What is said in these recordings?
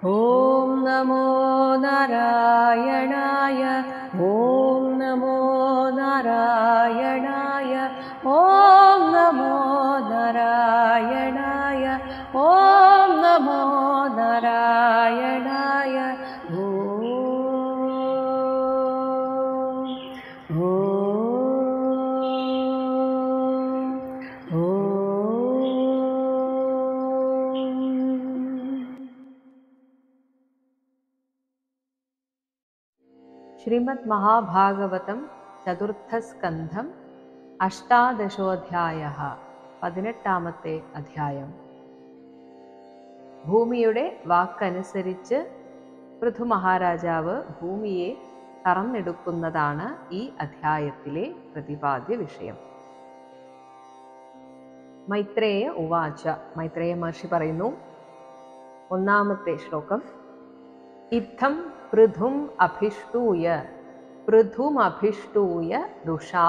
ഓം നമോ നാരായണായ. ഓം നമോ നാരായണായ. ഓം നമോ നാരായണായ. ഓം നമോ നാരായണായ. ഓം ശ്രീമദ് മഹാഭാഗവതം ചതുർത്ഥസ്കന്ധം അഷ്ടാദശോധ്യായഃ 18ാമത്തെ അധ്യായം. ഭൂമിയുടെ വാക്കനുസരിച്ച് പൃഥു മഹാരാജാവ് ഭൂമിയെ കറന്നെടുക്കുന്നതാണ് ഈ അധ്യായത്തിലെ പ്രതിപാദ്യ വിഷയം. മൈത്രേയ ഉവാച. മൈത്രേയ മഹർഷി പറയുന്നു, 1ാമത്തെ ശ്ലോകം. ഇത്തം പൃഥും അഭിഷ്ടൂയ രുഷാ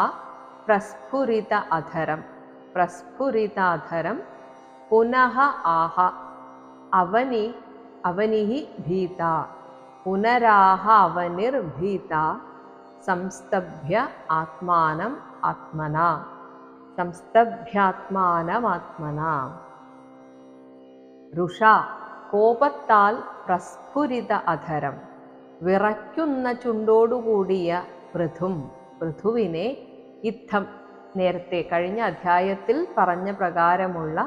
പ്രസ്ഫുരിതാധരം പുനഃ ആഹ അവനിഃ ഭീതാ പുനരാഹ അവനിർഭീതാ സംസ്തഭ്യ ആത്മാനമാത്മനാ. രുഷാ കോപത്താൽ പ്രസ്ഫുരിത അധരം വിറയ്ക്കുന്ന ചുണ്ടോടുകൂടിയ പൃഥുവിനെ ഇത്തം നേരത്തെ കഴിഞ്ഞ അധ്യായത്തിൽ പറഞ്ഞ പ്രകാരമുള്ള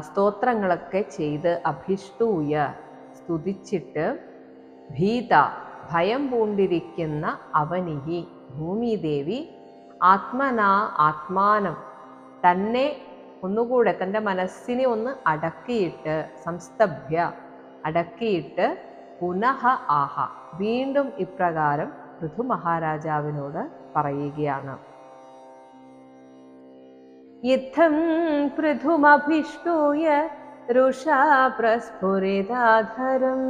സ്തോത്രങ്ങളൊക്കെ ചെയ്ത് അഭിഷ്ടൂയ സ്തുതിച്ചിട്ട് ഭീത ഭയം പൂണ്ടിരിക്കുന്ന അവനിഹി ഭൂമിദേവി ആത്മാനം തന്നെ ഒന്നുകൂടെ തൻ്റെ മനസ്സിനെ ഒന്ന് അടക്കിയിട്ട് സംസ്തഭ്യ അടക്കിയിട്ട് പുനഃ ആഹ വീണ്ടും ഇപ്രകാരം പൃഥു മഹാരാജാവിനോട് പറയുകയാണ്. യുദ്ധം പൃഥുമഭിഷ്ടൂയ രുഷാ പ്രസ്ഫുരിതാധരം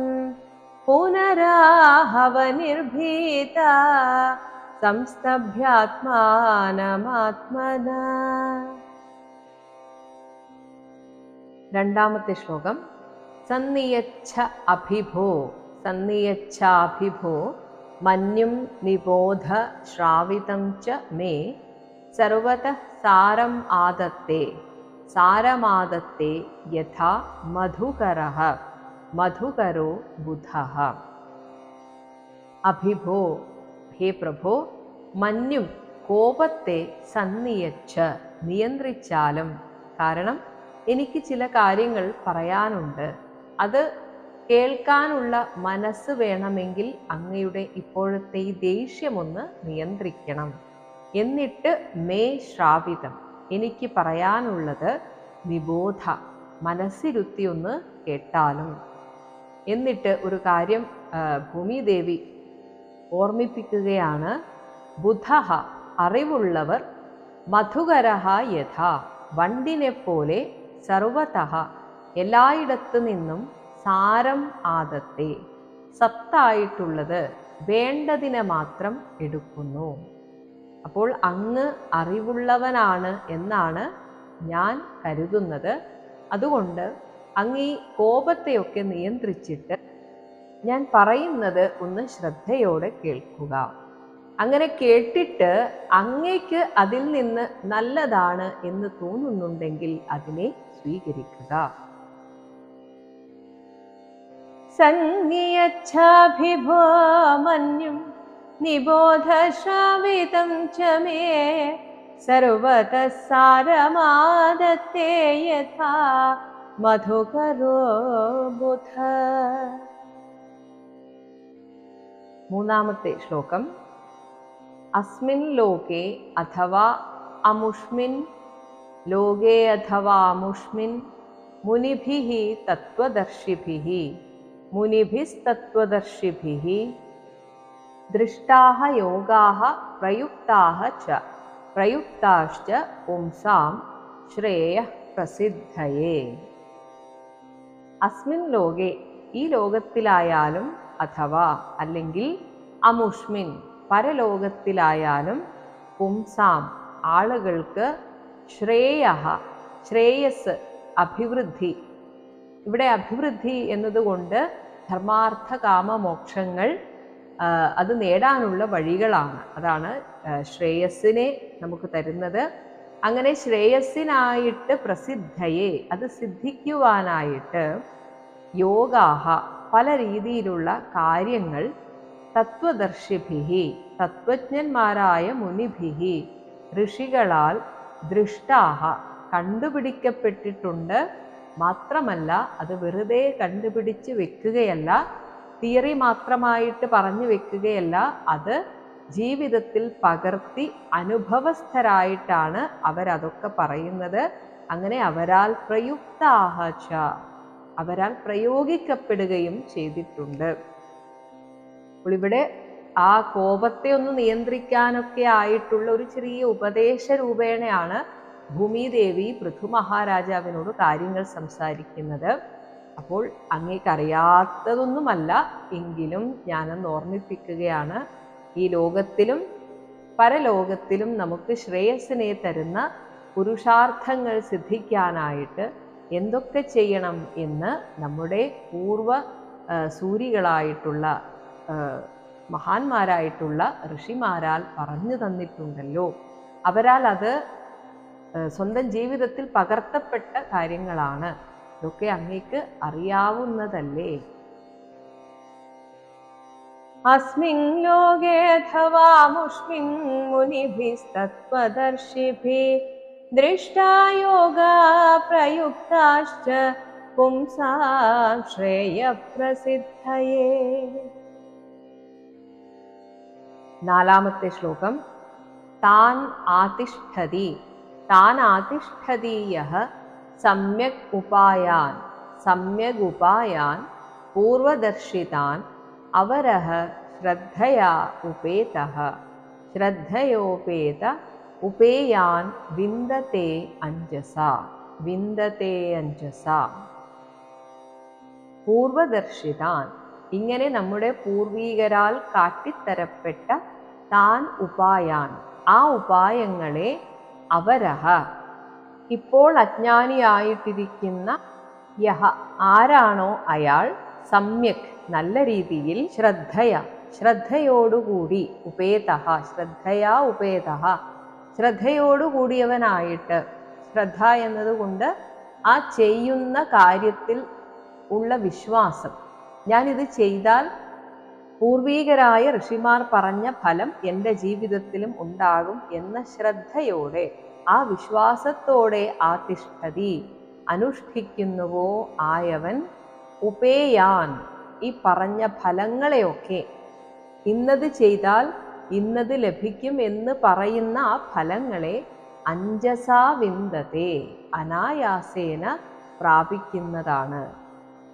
പുനരാഹവനിർഭീതാ സംസ്തഭ്യാത്മാനമാത്മനാ. 2ാമത്തെ ശ്ലോകം. സന്നിയച്ഛാഭിഭോ മന്യും നിബോധ ശ്രാവിതം ച മേ സർവതഃ സാരമാദത്തെ യഥാ മധുകരോ ബുധഃ. അഭിഭോ ഹേ പ്രഭോ, മന്യും കോപത്തെ സന്നിയച്ഛ നിയന്ത്രിച്ചാലും, കാരണം എനിക്ക് ചില കാര്യങ്ങൾ പറയാനുണ്ട്, അത് കേൾക്കാനുള്ള മനസ്സ് വേണമെങ്കിൽ അങ്ങയുടെ ഇപ്പോഴത്തെ ഈ ദേഷ്യമൊന്ന് നിയന്ത്രിക്കണം. എന്നിട്ട് മേ ശ്രാവിതം എനിക്ക് പറയാനുള്ളത് നിബോധ മനസ്സിരുത്തി ഒന്ന് കേട്ടാലും. എന്നിട്ട് ഒരു കാര്യം ഭൂമിദേവി ഓർമ്മിപ്പിക്കുകയാണ്. ബുധഃ അറിവുള്ളവർ, മധുകരഃ യഥാ വണ്ടിനെ പോലെ, സർവതഃ എല്ലായിടത്തു നിന്നും, സാരം ആദത്തെ സത്തായിട്ടുള്ളത് വേണ്ടതിനെ മാത്രം എടുക്കുന്നു. അപ്പോൾ അങ്ങ് അറിവുള്ളവനാണ് എന്നാണ് ഞാൻ കരുതുന്നത്. അതുകൊണ്ട് അങ്ങ് ഈ കോപത്തെയൊക്കെ നിയന്ത്രിച്ചിട്ട് ഞാൻ പറയുന്നത് ഒന്ന് ശ്രദ്ധയോടെ കേൾക്കുക. അങ്ങനെ കേട്ടിട്ട് അങ്ങേക്ക് അതിൽ നിന്ന് നല്ലതാണ് എന്ന് തോന്നുന്നുണ്ടെങ്കിൽ അതിനെ സ്വീകരിക്കുക. സന്നിയച്ഛാഭിഭോ മന്യും നിബോധ ശ്രാവിതം ച മേ സർവതഃ സാരമാദത്തെ യഥാ മധുകരോ ബുധ. 3ാമത്തെ ശ്ലോകം. അസ്മിൻ ലോകേ അഥവാ അമുഷ്മിൻ മുനിഭിസ്തത്വദർശിഭിः ദൃഷ്ടാഃ യോഗാഃ പ്രയുക്താശ്ച പുംസാം ശ്രേയഃ പ്രസിദ്ധയേ. അസ്മിൻ ലോകേ ഈ ലോകത്തിലായാലും, അഥവാ അല്ലെങ്കിൽ അമുഷ്മിൻ പരലോകത്തിലായാലും, പുംസാം ആളുകൾക്ക്, ശ്രേയസ് അഭിവൃദ്ധി. ഇവിടെ അഭിവൃദ്ധി എന്നതുകൊണ്ട് ധർമാർത്ഥ കാമ മോക്ഷങ്ങൾ അത് നേടാനുള്ള വഴികളാണ്. അതാണ് ശ്രേയസ്സിനെ നമുക്ക് തരുന്നത്. അങ്ങനെ ശ്രേയസ്സിനായിട്ട് പ്രസിദ്ധയെ, അത് സിദ്ധിക്കുവാനായിട്ട് യോഗാഹ, പല രീതിയിലുള്ള കാര്യങ്ങൾ തത്വദർശിഭിഹി, തത്വജ്ഞന്മാരായ മുനിഭിഹി, ഋഷികളാൽ ദൃഷ്ടാഹ, കണ്ടുപിടിക്കപ്പെട്ടിട്ടുണ്ട്. മാത്രമല്ല അത് വെറുതെ കണ്ടുപിടിച്ച് വെക്കുകയല്ല, തിയറി മാത്രമായിട്ട് പറഞ്ഞു വെക്കുകയല്ല, അത് ജീവിതത്തിൽ പകർത്തി അനുഭവസ്ഥരായിട്ടാണ് അവരതൊക്കെ പറയുന്നത്. അങ്ങനെ അവരാൽ പ്രയുക്താഹ ച, അവരാൽ പ്രയോഗിക്കപ്പെടുകയും ചെയ്തിട്ടുണ്ട്. അപ്പോൾ ഇവിടെ ആ കോപത്തെ ഒന്ന് നിയന്ത്രിക്കാനൊക്കെ ആയിട്ടുള്ള ഒരു ചെറിയ ഉപദേശ രൂപേണയാണ് ഭൂമിദേവി പൃഥു മഹാരാജാവിനോട് കാര്യങ്ങൾ സംസാരിക്കുന്നത്. അപ്പോൾ അങ്ങേക്കറിയാത്തതൊന്നുമല്ല, എങ്കിലും ഞാനൊന്ന് ഓർമ്മിപ്പിക്കുകയാണ്. ഈ ലോകത്തിലും പരലോകത്തിലും നമുക്ക് ശ്രേയസ്സിനെ തരുന്ന പുരുഷാർത്ഥങ്ങൾ സിദ്ധിക്കാനായിട്ട് എന്തൊക്കെ ചെയ്യണം എന്ന് നമ്മുടെ പൂർവ സൂരികളായിട്ടുള്ള മഹാന്മാരായിട്ടുള്ള ഋഷിമാരാൽ പറഞ്ഞു തന്നിട്ടുണ്ടല്ലോ. അവരാൽ അത് സ്വന്തം ജീവിതത്തിൽ പകർത്തപ്പെട്ട കാര്യങ്ങളാണ്. ഇതൊക്കെ അങ്ങേക്ക് അറിയാവുന്നതല്ലേ? അസ്മിൻ ലോകേ അഥവാ മുഷ്മിൻ മുനിഭിസ്തത്വദർശിഭിഃ ദൃഷ്ടാ യോഗാ പ്രയുക്താശ്ച പുംസാം ശ്രേയപ്രസിദ്ധയേ. നാലാമത്തെ ശ്ലോകം. താൻ ആതിഷ്ഠതി, താൻ ആതിഷ്ഠതി യഃ സമ്യക് ഉപായാൻ പൂർവദർശിതാൻ അവരഃ ശ്രദ്ധയാ ഉപേതഃ ശ്രദ്ധയോപേത ഉപേയാൻ വിന്ദതേ അഞ്ജസാ. പൂർവദർശിതാൻ, ഇങ്ങനെ നമ്മുടെ പൂർവീകരാൽ കാട്ടിത്തരപ്പെട്ട താൻ ഉപായാൻ, ആ ഉപായങ്ങളെ അവരഹ, ഇപ്പോൾ അജ്ഞാനിയായിട്ടിരിക്കുന്ന യഹ, ആരാണോ അയാൾ, സമ്യക്, നല്ല രീതിയിൽ, ശ്രദ്ധയോടുകൂടി, ഉപേതഃ, ശ്രദ്ധയാ ഉപേതഃ, ശ്രദ്ധയോടുകൂടിയവനായിട്ട്, ശ്രദ്ധ എന്നതുകൊണ്ട് ആ ചെയ്യുന്ന കാര്യത്തിൽ ഉള്ള വിശ്വാസം, ഞാനിത് ചെയ്താൽ പൂർവീകരായ ഋഷിമാർ പറഞ്ഞ ഫലം എൻ്റെ ജീവിതത്തിലും ഉണ്ടാകും എന്ന ശ്രദ്ധയോടെ, ആ വിശ്വാസത്തോടെ ആതിഷ്ഠതി, അനുഷ്ഠിക്കുന്നുവോ ആയവൻ, ഉപേയാൻ, ഈ പറഞ്ഞ ഫലങ്ങളെയൊക്കെ, ഇന്നത് ചെയ്താൽ ഇന്നത് ലഭിക്കും എന്ന് പറയുന്ന ആ ഫലങ്ങളെ അഞ്ജസാ വിന്ദതേ, അനായാസേന പ്രാപിക്കുന്നതാണ്.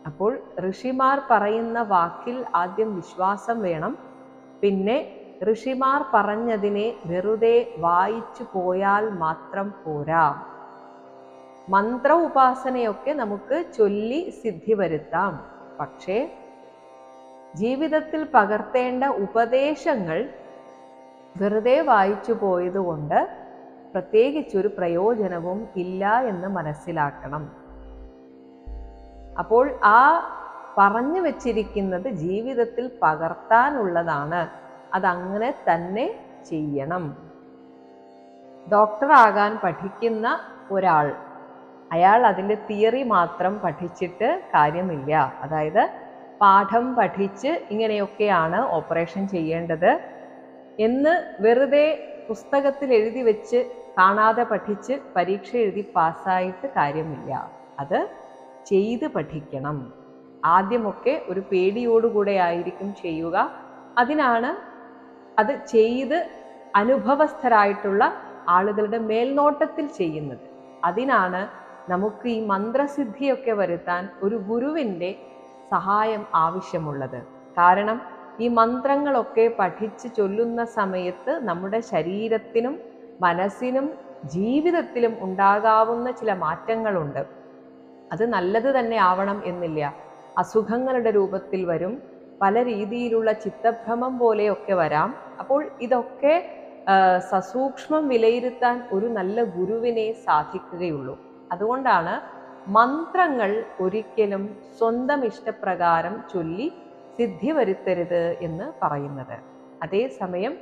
അപ്പോൾ ഋഷിമാർ പറയുന്ന വാക്കിൽ ആദ്യം വിശ്വാസം വേണം. പിന്നെ ഋഷിമാർ പറഞ്ഞതിനെ വെറുതെ വായിച്ചു പോയാൽ മാത്രം പോരാ. മന്ത്ര ഉപാസനയൊക്കെ നമുക്ക് ചൊല്ലി സിദ്ധി വരുത്താം. പക്ഷേ ജീവിതത്തിൽ പകർത്തേണ്ട ഉപദേശങ്ങൾ വെറുതെ വായിച്ചു പോയതുകൊണ്ട് പ്രത്യേകിച്ചൊരു പ്രയോജനവും ഇല്ല എന്ന് മനസ്സിലാക്കണം. അപ്പോൾ ആ പറഞ്ഞു വച്ചിരിക്കുന്നത് ജീവിതത്തിൽ പകർത്താനുള്ളതാണ്. അതങ്ങനെ തന്നെ ചെയ്യണം. ഡോക്ടറാകാൻ പഠിക്കുന്ന ഒരാൾ, അയാൾ അതിൻ്റെ തിയറി മാത്രം പഠിച്ചിട്ട് കാര്യമില്ല. അതായത് പാഠം പഠിച്ച് ഇങ്ങനെയൊക്കെയാണ് ഓപ്പറേഷൻ ചെയ്യേണ്ടത് എന്ന് വെറുതെ പുസ്തകത്തിൽ എഴുതി വെച്ച് കാണാതെ പഠിച്ച് പരീക്ഷ എഴുതി പാസ്സായിട്ട് കാര്യമില്ല. അത് ചെയ്ത് പഠിക്കണം. ആദ്യമൊക്കെ ഒരു പേടിയോടുകൂടെ ആയിരിക്കും ചെയ്യുക. അതിനാണ് അത് ചെയ്ത് അനുഭവസ്ഥരായിട്ടുള്ള ആളുകളുടെ മേൽനോട്ടത്തിൽ ചെയ്യുന്നത്. അതിനാണ് നമുക്ക് ഈ മന്ത്രസിദ്ധിയൊക്കെ വരുത്താൻ ഒരു ഗുരുവിൻ്റെ സഹായം ആവശ്യമുള്ളത്. കാരണം ഈ മന്ത്രങ്ങളൊക്കെ പഠിച്ച് ചൊല്ലുന്ന സമയത്ത് നമ്മുടെ ശരീരത്തിനും മനസ്സിനും ജീവിതത്തിലും ഉണ്ടാകാവുന്ന ചില മാറ്റങ്ങളുണ്ട്. അത് നല്ലത് തന്നെ ആവണം എന്നില്ല. അസുഖങ്ങളുടെ രൂപത്തിൽ വരും, പല രീതിയിലുള്ള ചിത്തഭ്രമം പോലെയൊക്കെ വരാം. അപ്പോൾ ഇതൊക്കെ സസൂക്ഷ്മം വിലയിരുത്താൻ ഒരു നല്ല ഗുരുവിനെ സാധിക്കുകയുള്ളൂ. അതുകൊണ്ടാണ് മന്ത്രങ്ങൾ ഒരിക്കലും സ്വന്തം ഇഷ്ടപ്രകാരം ചൊല്ലി സിദ്ധി വരുത്തരുത് എന്ന് പറയുന്നത്. അതേസമയം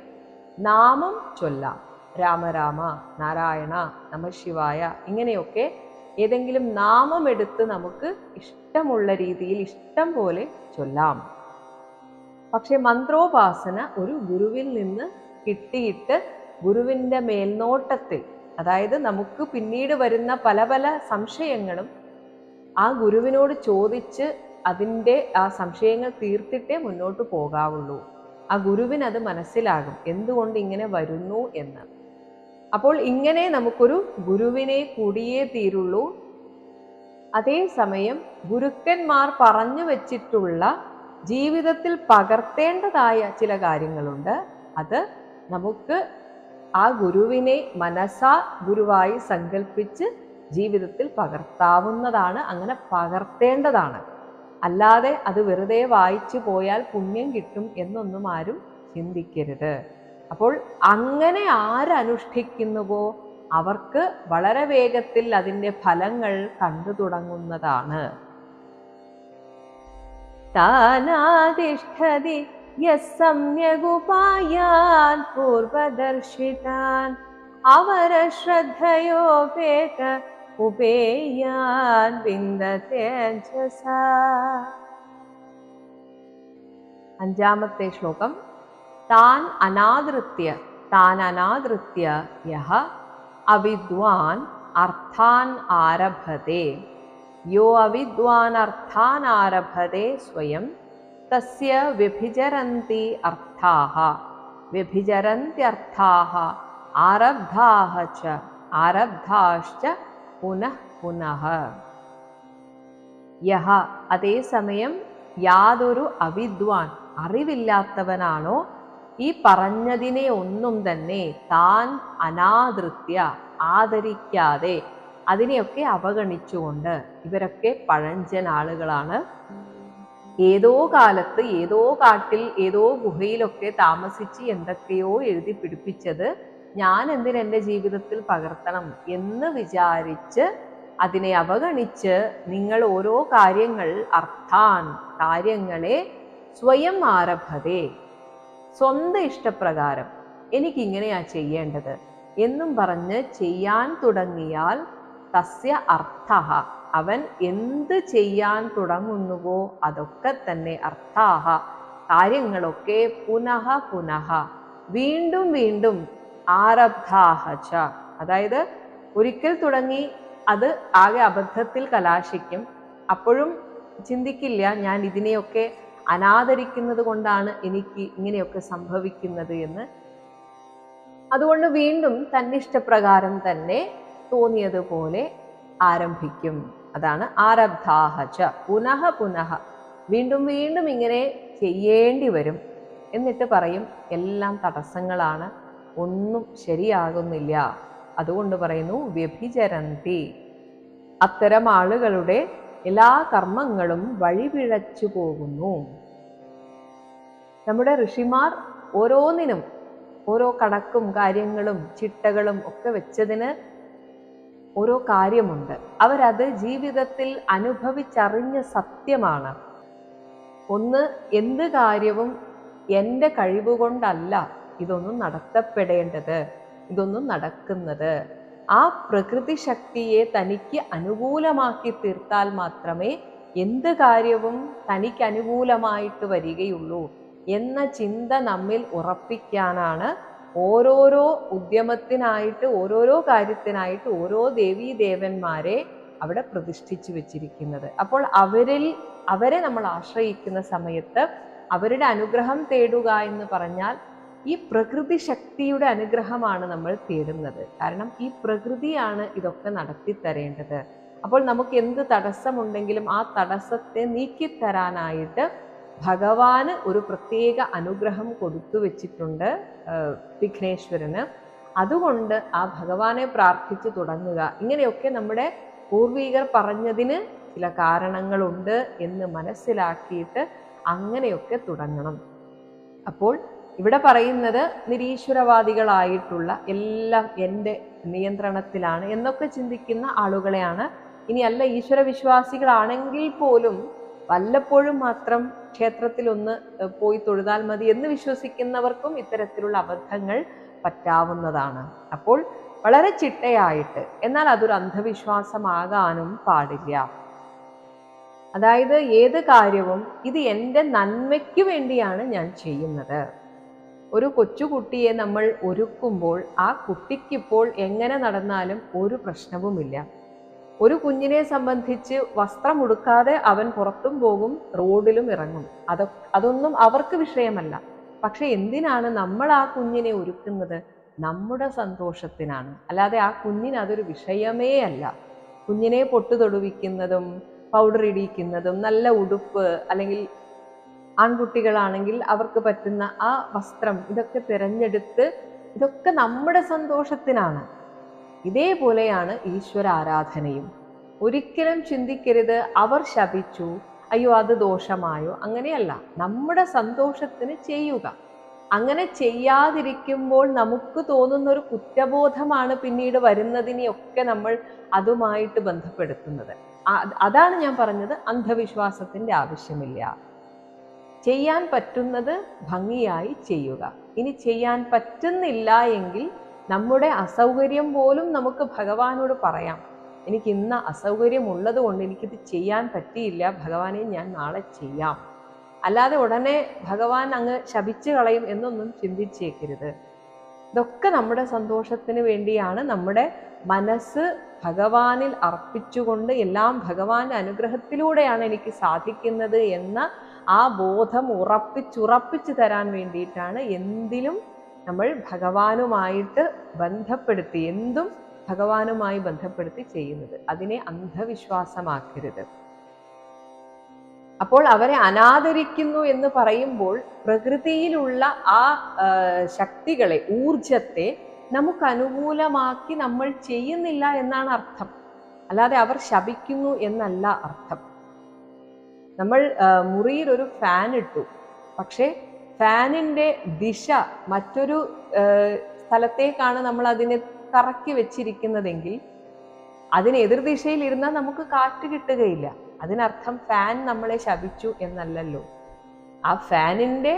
നാമം ചൊല്ലാം. രാമരാമ, നാരായണ, നമഃശിവായ, ഇങ്ങനെയൊക്കെ ഏതെങ്കിലും നാമം എടുത്ത് നമുക്ക് ഇഷ്ടമുള്ള രീതിയിൽ ഇഷ്ടം പോലെ ചൊല്ലാം. പക്ഷെ മന്ത്രോപാസന ഒരു ഗുരുവിൽ നിന്ന് കിട്ടിയിട്ട് ഗുരുവിൻ്റെ മേൽനോട്ടത്തിൽ, അതായത് നമുക്ക് പിന്നീട് വരുന്ന പല പല സംശയങ്ങളും ആ ഗുരുവിനോട് ചോദിച്ച് അതിൻ്റെ ആ സംശയങ്ങൾ തീർത്തിട്ടേ മുന്നോട്ട് പോകാവുള്ളൂ. ആ ഗുരുവിന് അത് മനസ്സിലാകും എന്തുകൊണ്ട് ഇങ്ങനെ വരുന്നു എന്ന്. അപ്പോൾ ഇങ്ങനെ നമുക്കൊരു ഗുരുവിനെ കൂടിയേ തീരുള്ളൂ. അതേസമയം ഗുരുക്കന്മാർ പറഞ്ഞു വച്ചിട്ടുള്ള ജീവിതത്തിൽ പകർത്തേണ്ടതായ ചില കാര്യങ്ങളുണ്ട്. അത് നമുക്ക് ആ ഗുരുവിനെ മനസ്സാ ഗുരുവായി സങ്കല്പിച്ച് ജീവിതത്തിൽ പകർത്താവുന്നതാണ്, അങ്ങനെ പകർത്തേണ്ടതാണ്. അല്ലാതെ അത് വെറുതെ വായിച്ചു പോയാൽ പുണ്യം കിട്ടും എന്നൊന്നും ആരും ചിന്തിക്കരുത്. അപ്പോൾ അങ്ങനെ ആരനുഷ്ഠിക്കുന്നുവോ അവർക്ക് വളരെ വേഗത്തിൽ അതിൻ്റെ ഫലങ്ങൾ കണ്ടു തുടങ്ങുന്നതാണ്. താനാതിഷ്ഠതി യസ്സമ്യഗുപായാൻ പൂർവദർശിതാൻ അവരശ്രദ്ധയോപേത ഉപേയാൻ വിന്ദതേജസാ. അഞ്ചാമത്തെ ശ്ലോകം. താൻ അനാദൃത്യ യഹ അവിദ്വാൻ അർത്ഥാൻ ആരഭത്തെ യോ അവിദ്വാൻ അർത്ഥാൻ ആരഭത്തെ സ്വയം തസ്യ വ്യഭിചരന്തി അർത്ഥാഃ വ്യഭിചരന്ത്യർത്ഥാഃ ആരബ്ധാശ്ച പുനഃ പുനഃ. യഹ, അതേസമയം യാതൊരു അവിദ്വാൻ അറിവില്ലാത്തവനാണോ ഈ പറഞ്ഞതിനെ ഒന്നും തന്നെ താൻ അനാദൃത്യ ആദരിക്കാതെ അതിനെയൊക്കെ അവഗണിച്ചുകൊണ്ട്, ഇവരൊക്കെ പഴഞ്ചൻ ആളുകളാണ്, ഏതോ കാലത്ത് ഏതോ കാട്ടിൽ ഏതോ ഗുഹയിലൊക്കെ താമസിച്ച് എന്തൊക്കെയോ എഴുതി പിടിപ്പിച്ചത് ഞാൻ എന്തിനെൻ്റെ ജീവിതത്തിൽ പകർത്തണം എന്ന് വിചാരിച്ച് അതിനെ അവഗണിച്ച് നിങ്ങൾ ഓരോ കാര്യങ്ങളെ സ്വയം ആരഭതേ, സ്വന്തം ഇഷ്ടപ്രകാരം എനിക്കിങ്ങനെയാ ചെയ്യേണ്ടത് എന്നും പറഞ്ഞ് ചെയ്യാൻ തുടങ്ങിയാൽ തസ്യ അർത്ഥഃ, അവൻ എന്ത് ചെയ്യാൻ തുടങ്ങുന്നുവോ അതൊക്കെ തന്നെ അർത്ഥാഹ, കാര്യങ്ങളൊക്കെ പുനഃ പുനഃ, വീണ്ടും വീണ്ടും ആരബ്ധാഹ ച, അതായത് ഒരിക്കൽ തുടങ്ങി അത് ആകെ അബദ്ധത്തിൽ കലാശിക്കും. അപ്പോഴും ചിന്തിക്കില്ല ഞാൻ ഇതിനെയൊക്കെ അനാദരിക്കുന്നത് കൊണ്ടാണ് എനിക്ക് ഇങ്ങനെയൊക്കെ സംഭവിക്കുന്നത് എന്ന്. അതുകൊണ്ട് വീണ്ടും തന്നിഷ്ടപ്രകാരം തന്നെ തോന്നിയതുപോലെ ആരംഭിക്കും. അതാണ് ആരബ്ധാഹ ച പുനഃ പുനഃ, വീണ്ടും വീണ്ടും ഇങ്ങനെ ചെയ്യേണ്ടി വരും. എന്നിട്ട് പറയും എല്ലാം തടസ്സങ്ങളാണ്, ഒന്നും ശരിയാകുന്നില്ല. അതുകൊണ്ട് പറയുന്നു വ്യഭിചരന്തി, അത്തരം ആളുകളുടെ എല്ലാ കർമ്മങ്ങളും വഴിപിഴച്ചു പോകുന്നു. നമ്മുടെ ഋഷിമാർ ഓരോന്നിനും ഓരോ കണക്കും കാര്യങ്ങളും ചിട്ടകളും ഒക്കെ വെച്ചതിന് ഓരോ കാര്യമുണ്ട്. അവരത് ജീവിതത്തിൽ അനുഭവിച്ചറിഞ്ഞ സത്യമാണ്. ഒന്ന്, എന്ത് കാര്യവും എൻ്റെ കഴിവുകൊണ്ടല്ല ഇതൊന്നും നടത്തപ്പെടേണ്ടത്, ഇതൊന്നും നടക്കുന്നത്. ആ പ്രകൃതി ശക്തിയെ തനിക്ക് അനുകൂലമാക്കി തീർത്താൽ മാത്രമേ എന്ത് കാര്യവും തനിക്ക് അനുകൂലമായിട്ട് വരികയുള്ളൂ എന്ന ചിന്ത നമ്മിൽ ഉറപ്പിക്കാനാണ് ഓരോരോ ഉദ്യമത്തിനായിട്ട് ഓരോരോ കാര്യത്തിനായിട്ട് ഓരോ ദേവീദേവന്മാരെ അവിടെ പ്രതിഷ്ഠിച്ചു വെച്ചിരിക്കുന്നത്. അപ്പോൾ അവരെ നമ്മൾ ആശ്രയിക്കുന്ന സമയത്ത് അവരുടെ അനുഗ്രഹം തേടുക എന്ന് പറഞ്ഞാൽ ഈ പ്രകൃതി ശക്തിയുടെ അനുഗ്രഹമാണ് നമ്മൾ തേടുന്നത്. കാരണം ഈ പ്രകൃതിയാണ് ഇതൊക്കെ നടത്തിത്തരേണ്ടത്. അപ്പോൾ നമുക്ക് എന്ത് തടസ്സമുണ്ടെങ്കിലും ആ തടസ്സത്തെ നീക്കിത്തരാനായിട്ട് ഭഗവാന് ഒരു പ്രത്യേക അനുഗ്രഹം കൊടുത്തു വെച്ചിട്ടുണ്ട് വിഘ്നേശ്വരന്. അതുകൊണ്ട് ആ ഭഗവാനെ പ്രാർത്ഥിച്ചു തുടങ്ങുക. ഇങ്ങനെയൊക്കെ നമ്മുടെ പൂർവികർ പറഞ്ഞതിന് ചില കാരണങ്ങളുണ്ട് എന്ന് മനസ്സിലാക്കിയിട്ട് അങ്ങനെയൊക്കെ തുടങ്ങണം. അപ്പോൾ ഇവിടെ പറയുന്നത് നിരീശ്വരവാദികളായിട്ടുള്ള എല്ലാം എൻ്റെ നിയന്ത്രണത്തിലാണ് എന്നൊക്കെ ചിന്തിക്കുന്ന ആളുകളെയാണ് ഇനി അല്ല ഈശ്വര വിശ്വാസികളാണെങ്കിൽ പോലും വല്ലപ്പോഴും മാത്രം ക്ഷേത്രത്തിൽ ഒന്ന് പോയി തൊഴുതാൽ മതി എന്ന് വിശ്വസിക്കുന്നവർക്കും ഇത്തരത്തിലുള്ള അബദ്ധങ്ങൾ പറ്റാവുന്നതാണ്. അപ്പോൾ വളരെ ചിട്ടയായിട്ട്, എന്നാൽ അതൊരു അന്ധവിശ്വാസമാകാനും പാടില്ല. അതായത് ഏത് കാര്യവും ഇത് എൻ്റെ നന്മയ്ക്ക് വേണ്ടിയാണ് ഞാൻ ചെയ്യുന്നത്. ഒരു കൊച്ചുകുട്ടിയെ നമ്മൾ ഒരുക്കുമ്പോൾ ആ കുട്ടിക്കിപ്പോൾ എങ്ങനെ നടന്നാലും ഒരു പ്രശ്നവുമില്ല. ഒരു കുഞ്ഞിനെ സംബന്ധിച്ച് വസ്ത്രം ഉടുക്കാതെ അവൻ പുറത്തും പോകും, റോഡിലും ഇറങ്ങും. അതൊന്നും അവർക്ക് വിഷയമല്ല. പക്ഷെ എന്തിനാണ് നമ്മൾ ആ കുഞ്ഞിനെ ഒരുക്കുന്നത്? നമ്മുടെ സന്തോഷത്തിനാണ്. അല്ലാതെ ആ കുഞ്ഞിന് അതൊരു വിഷയമേ അല്ല. കുഞ്ഞിനെ പൊട്ടു തൊടുവിക്കുന്നതും പൗഡർ ഇടിക്കുന്നതും നല്ല ഉടുപ്പ്, അല്ലെങ്കിൽ ആൺകുട്ടികളാണെങ്കിൽ അവർക്ക് പറ്റുന്ന ആ വസ്ത്രം, ഇതൊക്കെ തിരഞ്ഞെടുത്ത് ഇതൊക്കെ നമ്മുടെ സന്തോഷത്തിനാണ്. ഇതേപോലെയാണ് ഈശ്വര ആരാധനയും. ഒരിക്കലും ചിന്തിക്കരുത് അവർ ശപിച്ചു, അയ്യോ അത് ദോഷമായോ, അങ്ങനെയല്ല. നമ്മുടെ സന്തോഷത്തിന് ചെയ്യുക. അങ്ങനെ ചെയ്യാതിരിക്കുമ്പോൾ നമുക്ക് തോന്നുന്ന ഒരു കുറ്റബോധമാണ് പിന്നീട് വരുന്നതിനെയൊക്കെ നമ്മൾ അതുമായിട്ട് ബന്ധപ്പെടുത്തുന്നത്. അതാണ് ഞാൻ പറഞ്ഞത്, അന്ധവിശ്വാസത്തിന്റെ ആവശ്യമില്ല. ചെയ്യാൻ പറ്റുന്നത് ഭംഗിയായി ചെയ്യുക. ഇനി ചെയ്യാൻ പറ്റുന്നില്ല എങ്കിൽ നമ്മുടെ അസൗകര്യം പോലും നമുക്ക് ഭഗവാനോട് പറയാം. എനിക്ക് ഇന്ന അസൗകര്യം ഉള്ളത് കൊണ്ട് എനിക്കിത് ചെയ്യാൻ പറ്റിയില്ല, ഭഗവാനെ ഞാൻ നാളെ ചെയ്യാം. അല്ലാതെ ഉടനെ ഭഗവാൻ അങ്ങ് ശപിച്ചു കളയും എന്നൊന്നും ചിന്തിച്ചേക്കരുത്. ഇതൊക്കെ നമ്മുടെ സന്തോഷത്തിന് വേണ്ടിയാണ്. നമ്മുടെ മനസ്സ് ഭഗവാനിൽ അർപ്പിച്ചുകൊണ്ട് എല്ലാം ഭഗവാന്റെ അനുഗ്രഹത്തിലൂടെയാണ് എനിക്ക് സാധിക്കുന്നത് എന്ന ആ ബോധം ഉറപ്പിച്ചു തരാൻ വേണ്ടിയിട്ടാണ് എന്തിലും നമ്മൾ ഭഗവാനുമായിട്ട് ബന്ധപ്പെടുത്തി, എന്തും ഭഗവാനുമായി ബന്ധപ്പെടുത്തി ചെയ്യുന്നത്. അതിനെ അന്ധവിശ്വാസമാക്കരുത്. അപ്പോൾ അവരെ അനാദരിക്കുന്നു എന്ന് പറയുമ്പോൾ പ്രകൃതിയിലുള്ള ആ ശക്തികളെ, ഊർജത്തെ നമുക്ക് അനുകൂലമാക്കി നമ്മൾ ചെയ്യുന്നില്ല എന്നാണ് അർത്ഥം. അല്ലാതെ അവർ ശപിക്കുന്നു എന്നല്ല അർത്ഥം. നമ്മൾ മുറിയിൽ ഒരു ഫാൻ ഇട്ടു, പക്ഷെ ഫാനിന്റെ ദിശ മറ്റൊരു സ്ഥലത്തേക്കാണ് നമ്മൾ അതിനെ കറക്കി വെച്ചിരിക്കുന്നതെങ്കിൽ അതിന് എതിർദിശയിൽ ഇരുന്നാൽ നമുക്ക് കാറ്റ് കിട്ടുകയില്ല. അതിനർത്ഥം ഫാൻ നമ്മളെ ശപിച്ചു എന്നല്ലല്ലോ. ആ ഫാനിന്റെ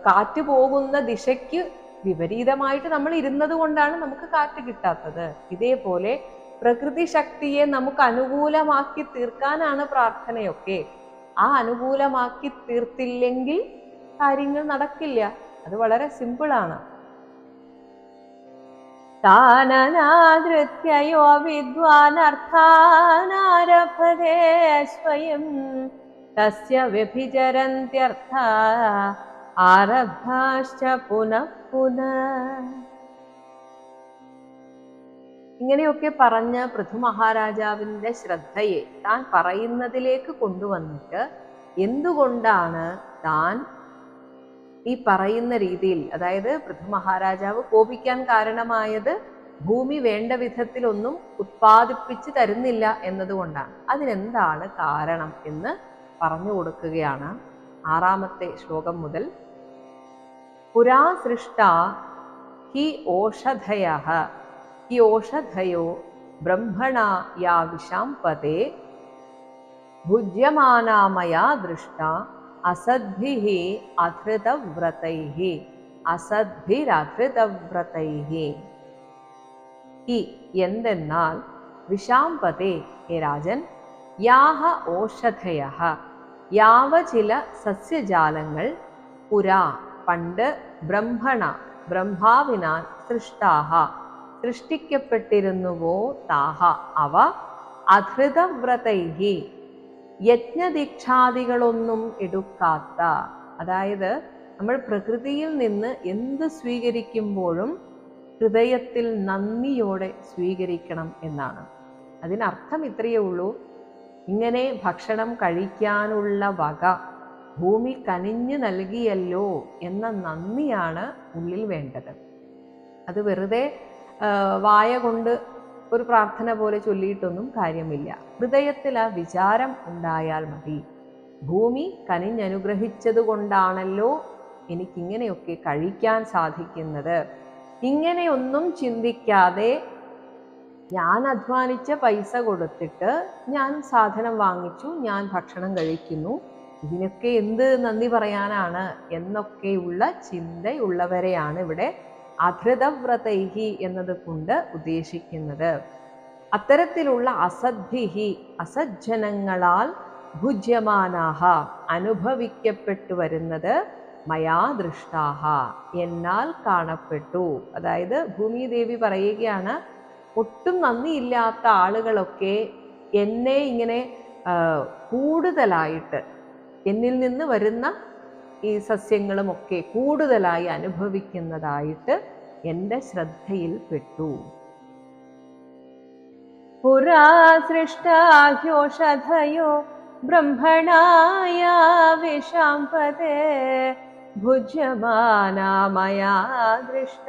കാറ്റ് പോകുന്ന ദിശയ്ക്ക് വിപരീതമായിട്ട് നമ്മൾ ഇരുന്നത് കൊണ്ടാണ് നമുക്ക് കാറ്റ് കിട്ടാത്തത്. ഇതേപോലെ പ്രകൃതി ശക്തിയെ നമുക്ക് അനുകൂലമാക്കി തീർക്കാനാണ് പ്രാർത്ഥനയൊക്കെ. ആ അനുകൂലമാക്കി തീർത്തില്ലെങ്കിൽ കാര്യങ്ങൾ നടക്കില്ല. അത് വളരെ സിമ്പിളാണ്. താനനാദൃത്യയോ വിദ്വാനർത്ഥാനാരഭതേ സ്വയം തസ്യ വ്യഭിചരന്ത്യർത്ഥ ആരബ്ധാശ്ച പുനഃ പുനഃ. ഇങ്ങനെയൊക്കെ പറഞ്ഞ് പൃഥു മഹാരാജാവിന്റെ ശ്രദ്ധയെ താൻ പറയുന്നതിലേക്ക് കൊണ്ടുവന്നിട്ട് എന്തുകൊണ്ടാണ് താൻ ഈ പറയുന്ന രീതിയിൽ, അതായത് പൃഥു മഹാരാജാവ് കോപിക്കാൻ കാരണമായത് ഭൂമി വേണ്ട വിധത്തിലൊന്നും ഉത്പാദിപ്പിച്ച് തരുന്നില്ല എന്നതുകൊണ്ടാണ്. അതിനെന്താണ് കാരണം എന്ന് പറഞ്ഞു കൊടുക്കുകയാണ് 6ാമത്തെ ശ്ലോകം മുതൽ. പുരാ സൃഷ്ട ഹി ഓഷധയഃ ഹി ഓഷധയോ ബ്രഹ്മണാ യാ വിശാംപതേ ഭുജ്യമാനാ മയാ ദൃഷ്ട അസദ്ഭിഃ അധൃതവ്രതൈഃ അസദ്ഭിരധൃതവ്രതൈഃ. ഈ എന്തെന്നാൽ വിശാംപതേ, ഹേ രാജൻ, യാഹ ഓഷധയഃ, യാവ ചില സസ്യജാലങ്ങൾ, പുരാ പണ്ട്, ബ്രഹ്മണ ബ്രഹ്മാവിനാൽ, സൃഷ്ടാഹ സൃഷ്ടിക്കപ്പെട്ടിരുന്നുവോ, താഹ അവ, അധൃതവ്രതൈഃ യജ്ഞദീക്ഷാദികളൊന്നും എടുക്കാത്ത, അതായത് നമ്മൾ പ്രകൃതിയിൽ നിന്ന് എന്ത് സ്വീകരിക്കുമ്പോഴും ഹൃദയത്തിൽ നന്ദിയോടെ സ്വീകരിക്കണം എന്നാണ്. അതിനർത്ഥം ഇത്രയേ ഉള്ളൂ, ഇങ്ങനെ ഭക്ഷണം കഴിക്കാനുള്ള വക ഭൂമി കനിഞ്ഞു നൽകിയല്ലോ എന്ന നന്ദിയാണ് ഉള്ളിൽ വേണ്ടത്. അത് വെറുതെ വായ കൊണ്ട് ഒരു പ്രാർത്ഥന പോലെ ചൊല്ലിയിട്ടൊന്നും കാര്യമില്ല. ഹൃദയത്തിൽ ആ വിചാരം ഉണ്ടായാൽ മതി. ഭൂമി കനിഞ്ഞനുഗ്രഹിച്ചത് കൊണ്ടാണല്ലോ എനിക്കിങ്ങനെയൊക്കെ കഴിക്കാൻ സാധിക്കുന്നത്. ഇങ്ങനെയൊന്നും ചിന്തിക്കാതെ ഞാൻ അധ്വാനിച്ച പൈസ കൊടുത്തിട്ട് ഞാൻ സാധനം വാങ്ങിച്ചു, ഞാൻ ഭക്ഷണം കഴിക്കുന്നു, ഇതിനൊക്കെ എന്ത് നന്ദി പറയാനാണ് എന്നൊക്കെയുള്ള ചിന്തയുള്ളവരെയാണ് ഇവിടെ അധൃതവ്രതൈഹി എന്നതുകൊണ്ട് ഉദ്ദേശിക്കുന്നത്. അത്തരത്തിലുള്ള അസദ്ഭിഹി അസജ്ജനങ്ങളാൽ ഭുജ്യമാനാഹ അനുഭവിക്കപ്പെട്ടു വരുന്നത് മയാ ദൃഷ്ടാഹ എന്നാൽ കാണപ്പെട്ടു. അതായത് ഭൂമിദേവി പറയുകയാണ്, ഒട്ടും നന്ദിയില്ലാത്ത ആളുകളൊക്കെ എന്നെ ഇങ്ങനെ കൂടുതലായിട്ട്, എന്നിൽ നിന്ന് വരുന്ന ഈ സസ്യങ്ങളുമൊക്കെ കൂടുതലായി അനുഭവിക്കുന്നതായിട്ട് എൻ്റെ ശ്രദ്ധയിൽപ്പെട്ടു. പുരാ സൃഷ്ടാഹ്യോഷധയോ ബ്രഹ്മണായ വിശാംപതേ ഭുജ്യമാനാ മയാ ദൃഷ്ട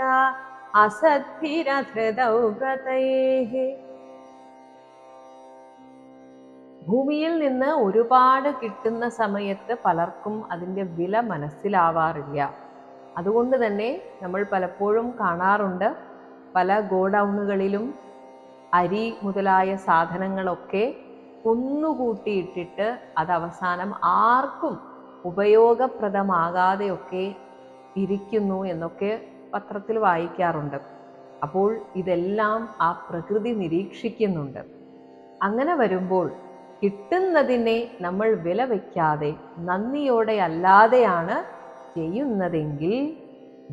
അസദ്ഭിരധൃതൗ വ്രതൈഹി. ഭൂമിയിൽ നിന്ന് ഒരുപാട് കിട്ടുന്ന സമയത്ത് പലർക്കും അതിൻ്റെ വില മനസ്സിലാവാറില്ല. അതുകൊണ്ട് തന്നെ നമ്മൾ പലപ്പോഴും കാണാറുണ്ട്, പല ഗോഡൗണുകളിലും അരി മുതലായ സാധനങ്ങളൊക്കെ കുന്നുകൂട്ടിയിട്ടിട്ട് അത് അവസാനം ആർക്കും ഉപയോഗപ്രദമാകാതെയൊക്കെ ഇരിക്കുന്നു എന്നൊക്കെ പത്രത്തിൽ വായിക്കാറുണ്ട്. അപ്പോൾ ഇതെല്ലാം ആ പ്രകൃതി നിരീക്ഷിക്കുന്നുണ്ട്. അങ്ങനെ വരുമ്പോൾ കിട്ടുന്നതിനെ നമ്മൾ വില വയ്ക്കാതെ നന്ദിയോടെ അല്ലാതെയാണ് ചെയ്യുന്നതെങ്കിൽ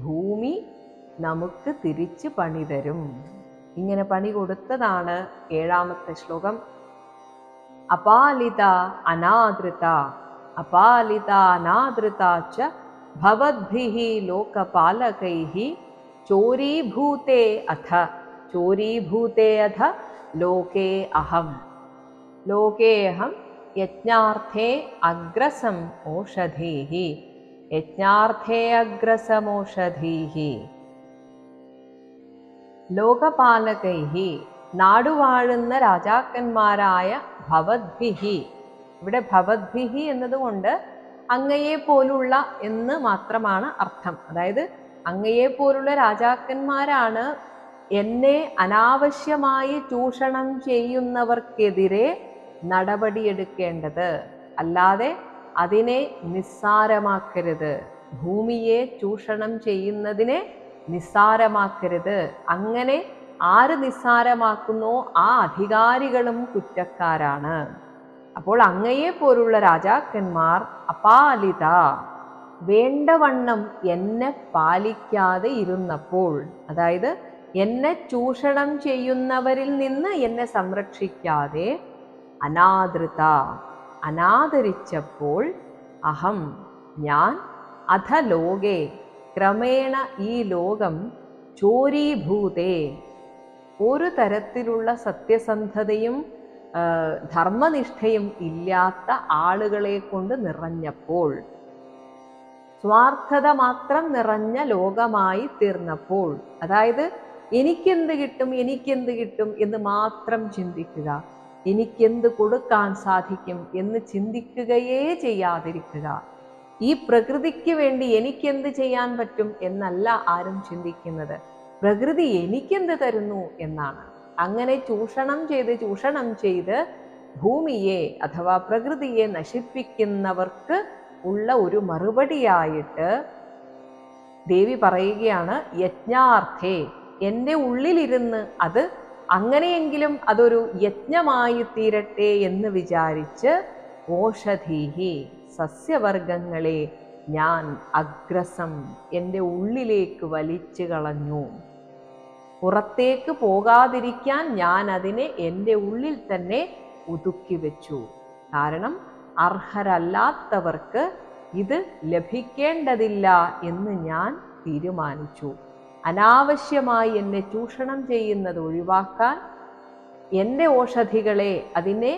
ഭൂമി നമുക്ക് തിരിച്ച് പണി തരും. ഇങ്ങനെ പണി കൊടുത്തതാണ് 7ാമത്തെ ശ്ലോകം. അപാലിത അനാദൃത അപാലിത അനാദൃത ച ഭവദ്ഭിഹി ലോകപാലകൈഹി ചോരീഭൂതേ അഥ ലോകേ അഹം ലോകേഹം യജ്ഞാർത്ഥേ അഗ്രസം ഓഷധീഹി യജ്ഞാർത്ഥേ അഗ്രസമോഷധീഹി. ലോകപാലകൈഹി നാടുവാഴുന്ന രാജാക്കന്മാരായ ഭവദ്ഭിഹി. ഇവിടെ ഭവദ്ഭിഹി എന്നതുകൊണ്ട് അങ്ങയെ പോലുള്ള എന്ന് മാത്രമാണ് അർത്ഥം. അതായത് അങ്ങയെ പോലുള്ള രാജാക്കന്മാരാണ് എന്നെ അനാവശ്യമായി ചൂഷണം ചെയ്യുന്നവർക്കെതിരെ നടപടിയെടുക്കേണ്ടത്, അല്ലാതെ അതിനെ നിസ്സാരമാക്കരുത്. ഭൂമിയെ ചൂഷണം ചെയ്യുന്നതിനെ നിസ്സാരമാക്കരുത്. അങ്ങനെ ആര് നിസ്സാരമാക്കുന്നോ ആ അധികാരികളും കുറ്റക്കാരാണ്. അപ്പോൾ അങ്ങയെ പോലുള്ള രാജാക്കന്മാർ അപാലിത വേണ്ടവണ്ണം എന്നെ പാലിക്കാതെ ഇരുന്നപ്പോൾ, അതായത് എന്നെ ചൂഷണം ചെയ്യുന്നവരിൽ നിന്ന് എന്നെ സംരക്ഷിക്കാതെ അനാദൃത അനാദരിച്ചപ്പോൾ അഹം ഞാൻ അധലോകേ ക്രമേണ ഈ ലോകം ചോരീഭൂതേ ഒരു തരത്തിലുള്ള സത്യസന്ധതയും ധർമ്മനിഷ്ഠയും ഇല്ലാത്ത ആളുകളെ കൊണ്ട് നിറഞ്ഞപ്പോൾ, സ്വാർത്ഥത മാത്രം നിറഞ്ഞ ലോകമായി തീർന്നപ്പോൾ, അതായത് എനിക്കെന്ത് കിട്ടും എനിക്കെന്ത് കിട്ടും എന്ന് മാത്രം ചിന്തിക്കുക, എനിക്കെന്ത് കൊടുക്കാൻ സാധിക്കും എന്ന് ചിന്തിക്കുകയേ ചെയ്യാതിരിക്കുക. ഈ പ്രകൃതിക്ക് വേണ്ടി എനിക്കെന്ത് ചെയ്യാൻ പറ്റും എന്നല്ല ആരും ചിന്തിക്കുന്നത്, പ്രകൃതി എനിക്കെന്ത് തരുന്നു എന്നാണ്. അങ്ങനെ ചൂഷണം ചെയ്ത് ഭൂമിയെ അഥവാ പ്രകൃതിയെ നശിപ്പിക്കുന്നവർക്ക് ഉള്ള ഒരു മറുപടിയായിട്ട് ദേവി പറയുകയാണ്, യജ്ഞാർത്ഥേ എൻ്റെ ഉള്ളിലിരുന്ന് അത് അങ്ങനെയെങ്കിലും അതൊരു യജ്ഞമായി തീരട്ടെ എന്ന് വിചാരിച്ച് ഓഷധീഹി സസ്യവർഗങ്ങളെ ഞാൻ അഗ്രസം എൻ്റെ ഉള്ളിലേക്ക് വലിച്ചു കളഞ്ഞു. പുറത്തേക്ക് പോകാതിരിക്കാൻ ഞാൻ അതിനെ എൻ്റെ ഉള്ളിൽ തന്നെ ഒതുക്കി വെച്ചു. കാരണം അർഹരല്ലാത്തവർക്ക് ഇത് ലഭിക്കേണ്ടതില്ല എന്ന് ഞാൻ തീരുമാനിച്ചു. അനാവശ്യമായി എന്നെ ചൂഷണം ചെയ്യുന്നത് ഒഴിവാക്കാൻ എൻ്റെ ഓഷധികളെ അതിനെ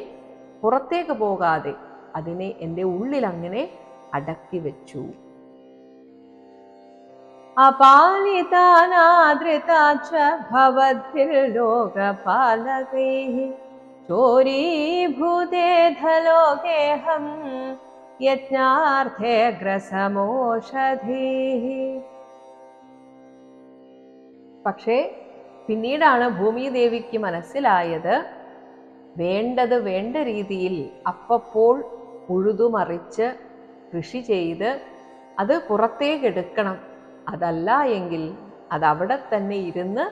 പുറത്തേക്ക് പോകാതെ അതിനെ എൻ്റെ ഉള്ളിൽ അങ്ങനെ അടക്കി വെച്ചു. അപാലിതാനാദൃതാച ഭവദ്ഭിർലോകപാലകൈഃ ചോരീഭൂതേധലോകേഹം യജ്ഞാർത്ഥേഗ്രസമോഷധീഃ. പക്ഷേ പിന്നീടാണ് ഭൂമിദേവിക്ക് മനസ്സിലായത് വേണ്ടത് വേണ്ട രീതിയിൽ അപ്പപ്പോൾ ഉഴുതുമറിച്ച് കൃഷി ചെയ്ത് അത് പുറത്തേക്കെടുക്കണം. അതല്ല എങ്കിൽ അതവിടെ തന്നെ ഇരുന്ന്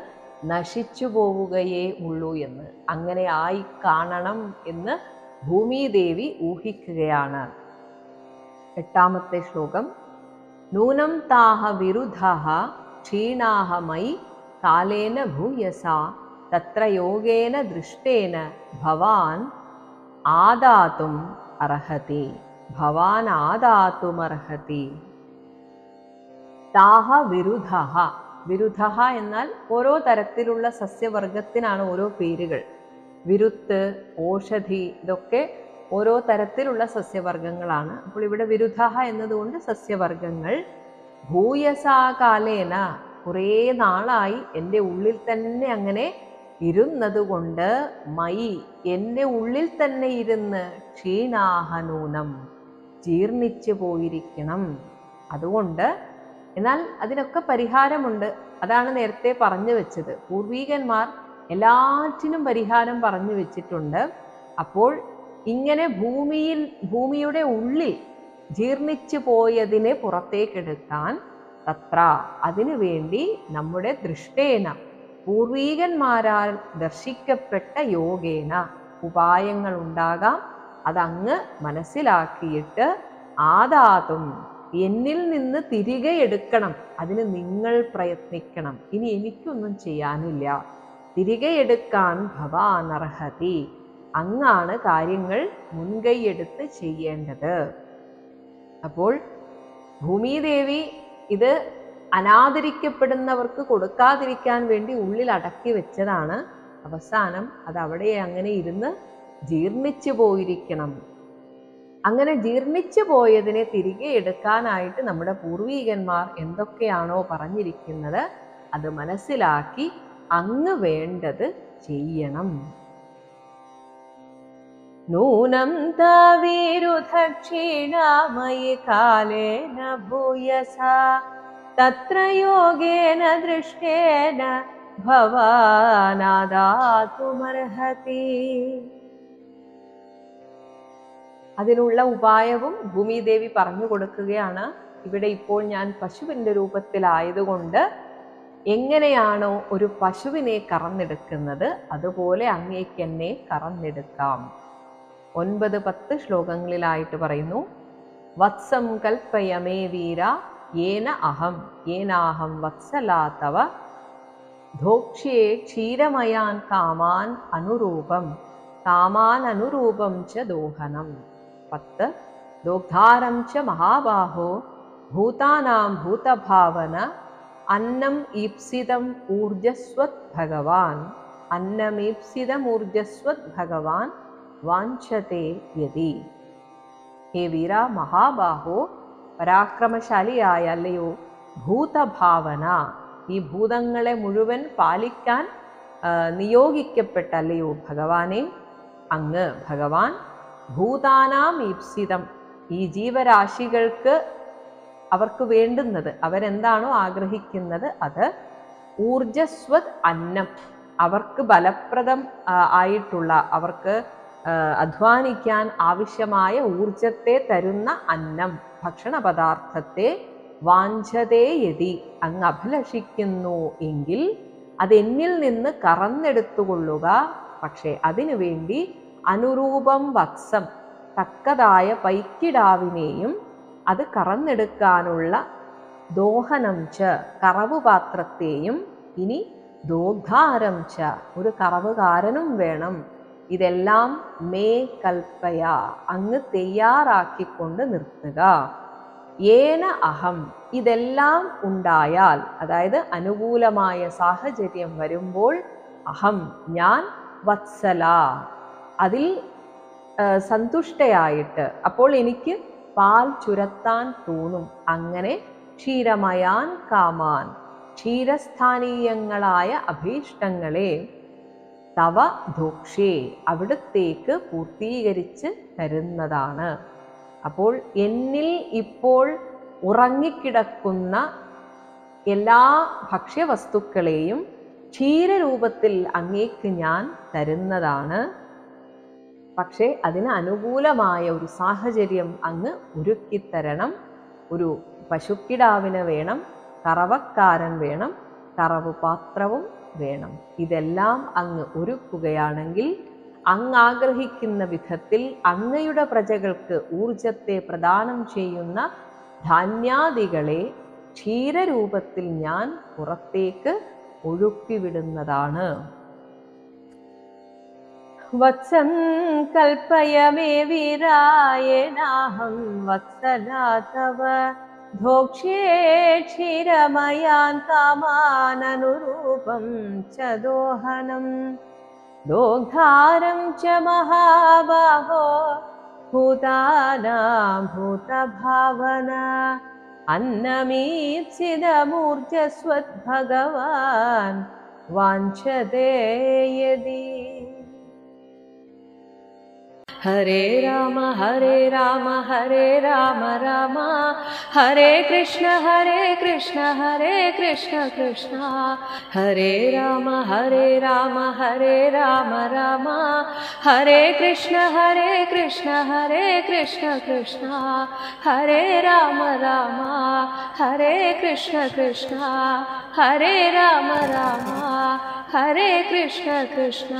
നശിച്ചു പോവുകയേ ഉള്ളൂ എന്ന്, അങ്ങനെ ആയി കാണണം എന്ന് ഭൂമിദേവി ഊഹിക്കുകയാണ്. 8-ാമത്തെ ശ്ലോകം. നൂനം താഹ വിരുദ്ധഃ ക്ഷീണാഹ മയി കാലേന ഭൂയസ തത്ര യോഗേന ദൃഷ്ടേന ഭവാൻ ആദാതും അർഹതി. ഭവാൻ ആദാതുമർഹതി. താഹ വിരുദ്ധഃ. വിരുദ്ധഃ എന്നാൽ ഓരോ തരത്തിലുള്ള സസ്യവർഗത്തിനാണ് ഓരോ പേരുകൾ. വിരുത്ത്, ഓഷധി, ഇതൊക്കെ ഓരോ തരത്തിലുള്ള സസ്യവർഗങ്ങളാണ്. അപ്പോൾ ഇവിടെ വിരുദ്ധഃ എന്നതുകൊണ്ട് സസ്യവർഗങ്ങൾ. ഭൂയസാകാലേന, കുറേ നാളായി എൻ്റെ ഉള്ളിൽ തന്നെ അങ്ങനെ ഇരുന്നത് കൊണ്ട്, മയി, എൻ്റെ ഉള്ളിൽ തന്നെ ഇരുന്ന്, ക്ഷീണാഹനൂനം, ജീർണിച്ചു പോയിരിക്കണം. അതുകൊണ്ട്, എന്നാൽ അതിനൊക്കെ പരിഹാരമുണ്ട്. അതാണ് നേരത്തെ പറഞ്ഞു വെച്ചത്. പൂർവീകന്മാർ എല്ലാറ്റിനും പരിഹാരം പറഞ്ഞു വെച്ചിട്ടുണ്ട്. അപ്പോൾ ഇങ്ങനെ ഭൂമിയുടെ ഉള്ളിൽ ജീർണിച്ചു പോയതിനെ പുറത്തേക്കെടുക്കാൻ തത്ര, അതിനു വേണ്ടി നമ്മുടെ ദൃഷ്ടേന, പൂർവീകന്മാരാൽ ദർശിക്കപ്പെട്ട യോഗേന, ഉപായങ്ങൾ ഉണ്ടാകാം. അതങ്ങ് മനസ്സിലാക്കിയിട്ട് ആദാതും, എന്നിൽ നിന്ന് തിരികെ എടുക്കണം. അതിന് നിങ്ങൾ പ്രയത്നിക്കണം. ഇനി എനിക്കൊന്നും ചെയ്യാനില്ല. തിരികെ എടുക്കാൻ ഭവാൻ അർഹതി, അങ്ങാണ് കാര്യങ്ങൾ മുൻകൈയെടുത്ത് ചെയ്യേണ്ടത്. അപ്പോൾ ഭൂമിദേവി ഇത് അനാദരിക്കപ്പെടുന്നവർക്ക് കൊടുക്കാതിരിക്കാൻ വേണ്ടി ഉള്ളിൽ അടക്കി വെച്ചതാണ്. അവസാനം അത് അവിടെ അങ്ങനെ ഇരുന്ന് ജീർണിച്ചു പോയിരിക്കണം. അങ്ങനെ ജീർണിച്ചു പോയതിനെ തിരികെ എടുക്കാനായിട്ട് നമ്മുടെ പൂർവീകന്മാർ എന്തൊക്കെയാണോ പറഞ്ഞിരിക്കുന്നത് അത് മനസ്സിലാക്കി അങ്ങ് വേണ്ടത് ചെയ്യണം. നൂനം തവിരുധക്ഷീണമയി കാലേന ഭൂയസ തത്ര യോഗേന ദൃഷ്ടേന ഭവാനാദാതുമർഹതി. അതിനുള്ള ഉപായവും ഭൂമിദേവി പറഞ്ഞു കൊടുക്കുകയാണ്. ഇവിടെ ഇപ്പോൾ ഞാൻ പശുവിൻ്റെ രൂപത്തിലായതുകൊണ്ട് എങ്ങനെയാണോ ഒരു പശുവിനെ കറന്നെടുക്കുന്നത് അതുപോലെ അങ്ങേക്കെന്നെ കറന്നെടുക്കാം. 9-10 ശ്ലോകങ്ങളിലായിട്ട് പറയുന്നു. വത്സം കൽപ്പയമേ വീര യേനാഹം വത്സലാതവ ധോക്ഷ്യേ ക്ഷീരമയാൻ കാമാൻ അനുരൂപം ച ദോഹനം. 10. ദോഗ്ധാരം ച മഹാബാഹോ ഭൂതാനാം ഭൂതഭാവന അന്നം ഈപ്സിതം ഊർജസ്വത് ഭഗവാൻ വാഞ്ചത്തെ യതി. ഹേ വീര, മഹാബാഹോ, പരാക്രമശാലിയായ അല്ലയോ ഭൂതഭാവന, ഈ ഭൂതങ്ങളെ മുഴുവൻ പാലിക്കാൻ നിയോഗിക്കപ്പെട്ടല്ലയോ ഭഗവാനെ, അങ്ങ് ഭഗവാൻ ഭൂതാനാം ഈപ്സിതം, ഈ ജീവരാശികൾക്ക് അവർക്ക് വേണ്ടുന്നത്, അവരെന്താണോ ആഗ്രഹിക്കുന്നത് അത്, ഊർജസ്വത് അന്നം, അവർക്ക് ബലപ്രദം ആയിട്ടുള്ള, അവർക്ക് അധ്വാനിക്കാൻ ആവശ്യമായ ഊർജത്തെ തരുന്ന അന്നം, ഭക്ഷണ പദാർത്ഥത്തെ വാഞ്ചതേ യതി, അങ്ങ് അഭിലഷിക്കുന്നു എങ്കിൽ അതെന്നിൽ നിന്ന് കറന്നെടുത്തുകൊള്ളുക. പക്ഷേ അതിനു വേണ്ടി അനുരൂപം വത്സം, തക്കതായ പൈക്കിടാവിനെയും അത് കറന്നെടുക്കാനുള്ള ദോഹനം ച, കറവ് പാത്രത്തെയും, ഇനി ദോഗ്ധാരം ച, ഒരു കറവുകാരനും വേണം. ഇതെല്ലാം മേ കൽപ്പയ, അങ്ങ് തയ്യാറാക്കിക്കൊണ്ട് നിർത്തുക. ഏന അഹം, ഇതെല്ലാം ഉണ്ടായാൽ, അതായത് അനുകൂലമായ സാഹചര്യം വരുമ്പോൾ, അഹം, ഞാൻ, വത്സല, അതിൽ സന്തുഷ്ടയായിട്ട്, അപ്പോൾ എനിക്ക് പാൽ ചുരത്താൻ തോന്നും. അങ്ങനെ ക്ഷീരമയാൻ കാമാൻ, ക്ഷീരസ്ഥാനീയങ്ങളായ അഭീഷ്ടങ്ങളെ, തവ ധോക്ഷേ, അവിടുത്തേക്ക് പൂർത്തീകരിച്ച് തരുന്നതാണ്. അപ്പോൾ എന്നിൽ ഇപ്പോൾ ഉറങ്ങിക്കിടക്കുന്ന എല്ലാ ഭക്ഷ്യവസ്തുക്കളെയും ക്ഷീരരൂപത്തിൽ അങ്ങേക്ക് ഞാൻ തരുന്നതാണ്. പക്ഷേ അതിന് അനുകൂലമായ ഒരു സാഹചര്യം അങ്ങ് ഒരുക്കിത്തരണം. ഒരു പശുക്കിടാവിന് വേണം, കറവക്കാരൻ വേണം, കറവ് പാത്രവും വേണം. ഇതെല്ലാം അങ്ങ് ഒരുക്കുകയാണെങ്കിൽ അങ്ങ് ആഗ്രഹിക്കുന്ന വിധത്തിൽ അങ്ങയുടെ പ്രജകൾക്ക് ഊർജത്തെ പ്രദാനം ചെയ്യുന്ന ധാന്യാദികളെ ക്ഷീരരൂപത്തിൽ ഞാൻ പുറത്തേക്ക് ഒഴുക്കിവിടുന്നതാണ്. വത്സം കൽപ്പയ മേ വീരായനാഹം വത്സലാ തവ ധോക്ഷ്യേ ക്ഷീരമയാൻ കാമാനനുരൂപം ച ദോഹനം ദോഗ്ധാരം ച മഹാബാഹോ ഭൂതാനാം ഭൂതഭാവന അന്നമീപ്സിതമൂർജസ്വദ്ഭഗവാൻ വാഞ്ചതേ യദി. ഹരേ രാമ ഹരേ രാമ ഹരേ രാമ രാമ ഹരേ കൃഷ്ണ ഹരേ കൃഷ്ണ കൃഷ്ണ ഹരേ രാമ ഹരേ രാമ ഹരേ രാമ രാമ ഹരേ കൃഷ്ണ കൃഷ്ണ ഹരേ രാമ രാമ ഹരേ കൃഷ്ണ കൃഷ്ണ ഹരേ രാമ രാമ ഹരേ കൃഷ്ണ കൃഷ്ണ.